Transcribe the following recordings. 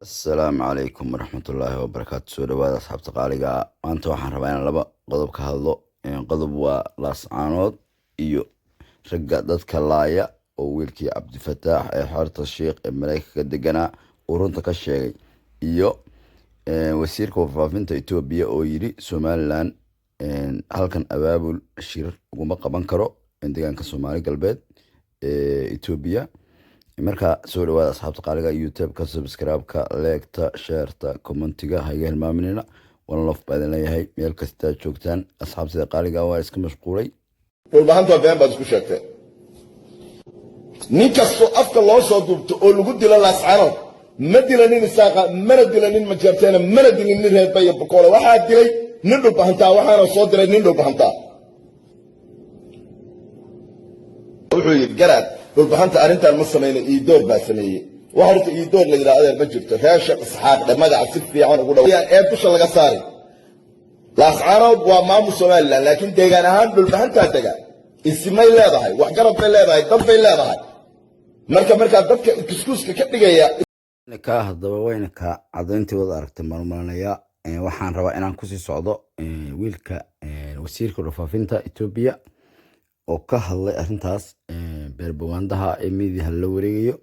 السلام عليكم ورحمة الله وبركاته. سوري وهذا أصحاب تقاليقا maanta waxaan rabaa inaan laba qodob ka hadlo. Qodob waa laascaanood iyo ragga dadka laaya oo wiilkii Cabdifataax ee xorta Sheekh ee Mareykanka deganaa uu runta ka sheegay iyo wasiirka warfaafinta Itoobiya oo yiri Somaliland halkan abaabul shir uguma qaban karo deegaanka Soomaali galbeed ee Itoobiya. marka soo dhawaada asxaabta qaaliga YouTube ka subscribe ka like ta share ta commentiga ha iga hilmaaminina waan love badan leeyahay meel kasta joogtaan asxaabta qaaliga waa iska mashquulay walbahanto been baad isku sheegtay nin kasto afka loo soo duubto oo lagu dilo laascaanood ma dilanin isaaqa mana dilanin ma jarteena mana dilanin reebay boqole waxa dilay nin dhulbahantaa waxaana soo diray nin dhulbahantaa wuxuu yiri garaad dhulbahanta arrintan ma sameeyay ii door baa sameeyay waxa horta ii door la yiraahdo ma jirto raasha isxaaq magaca si fiican ugu dhaw ee dusha laga saaray laascaanood waa maamul Soomaaliland laakiin deegaan ahaan dhulbahanta taga ismay leedahay wax garab bay leedahay dad bay leedahay marka dadka iskuuska ka dhigaya ka hadaba wayna ka cadayntii wada aragtay marmaranaya waxaan rabaa inaan ku sii socdo wiilka wasiirka warfaafinta Itoobiya oo ka hadlay arrintaas beerbawaandaha ee miidiyaha la wareegayo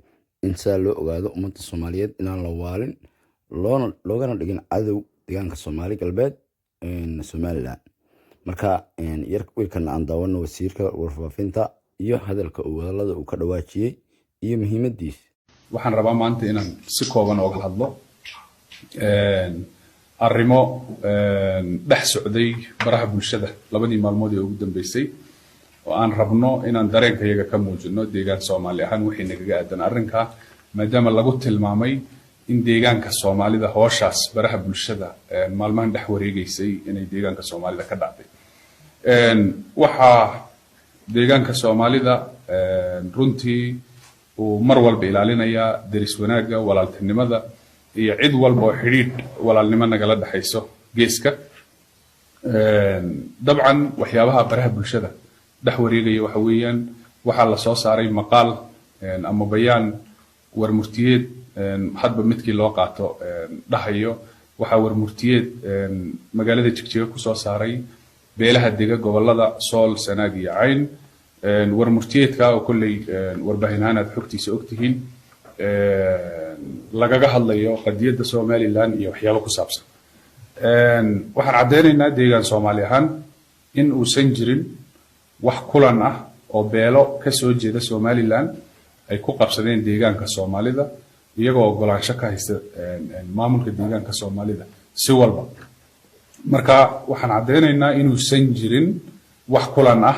in saa loo ogaado ummadda Soomaaliyeed inaan la waalin loogana dhigin cadow deegaanka Soomaali galbeed Somaliland. marka wiilkan aan daawano wasiirka warfaafinta iyo hadalka uu wadalada uu ka dhawaajiyay iyo muhiimadiisa. waxaan rabaa maanta inaan si kooban uga hadlo arrimo dhex socday baraha bulshada labadii maalmood ee ugu dambeysay oo aan rabno inaan dareenkayaga ka muujino deegaan Soomaali ahaan wixii naga aadan arrinka maadaama lagu tilmaamay in deegaanka Soomaalida hooshaas baraha bulshada maalmahan dhex wareegaysay inay deegaanka Soomaalida ka dhacday waxa deegaanka Soomaalida runtii uu mar walba ilaalinaya deris wanaaga walaaltinimada iyo cid walba oo xiriir walaalnimo nagala dhaxayso geeska dabcan waxyaabaha baraha bulshada dhex wareegaya waxa weeyaan waxa la soo saaray maqaal ama bayaan warmurtiyeed hadba midkii loo qaato dhahayo waxa warmurtiyeed magaalada Jigjiga ku soo saaray beelaha dega gobolada Sool Sanaag iyo Cayn warmurtiyeedka oo kulay warbaahinanaad xogtiisa ogtihiin lagaga hadlayo qadiyada Somaliland iyo waxyaabo ku saabsan waxaan cadeynaynaa deegaan Soomaali ahaan in uu san jirin wax kulan ah oo beelo ka soo jeeda Somaliland ay ku qabsadeen deegaanka Soomaalida iyagoo ogolaansho ka haysta maamulka deegaanka Soomaalida si walba marka waxaan cadeynaynaa inuu san jirin wax kulan ah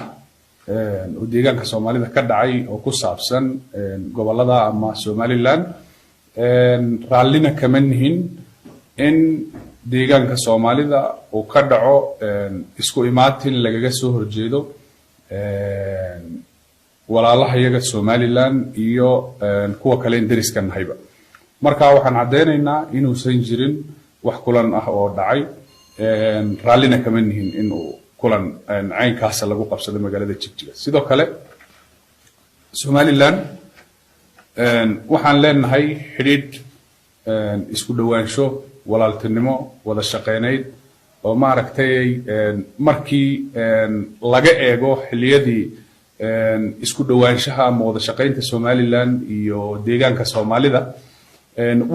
oo deegaanka Soomaalida ka dhacay oo ku saabsan gobolada ama Somaliland raallina kama nihin in deegaanka Soomaalida uu ka dhaco isku imaatin lagaga soo horjeedo walaalaha iyaga Somaliland iyo kuwa kale deriska nahayba marka waxaan cadeynaynaa inuu san jirin wax kulan ah oo dhacay raallina kama nihin in uu kulan caynkaas lagu qabsado magaalada Jigjiga sidoo kale Somaliland waxaan leenahay xiriir isku dhawaansho walaaltinimo wada shaqeyneed oo ma aragtay markii laga eego xiliyadii isku dhawaanshaha ama wada shaqeynta Somaliland iyo deegaanka Soomaalida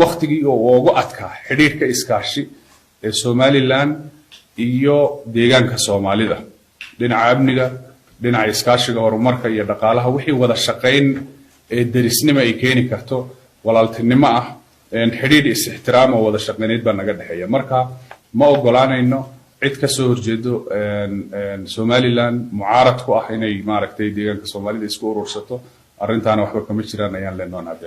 waqtigii oo ugu adkaa xiriirka iskaashi ee Somaliland iyo deegaanka Soomaalida dhinaca amniga dhinaca iskaashiga horumarka iyo dhaqaalaha wixii wada shaqeyn ee derisnimo ay keeni karto walaaltinimo ah xiriir is ixtiraam oo wada shaqeyneed baa naga dhaxeeya marka ma ogolaanayno cid ka soo horjeedo Somaliland mucaarad ku ah inay maaragtay deegaanka Soomaalida isku urursato arrintaana waxba kama jiraan ayaan leenahay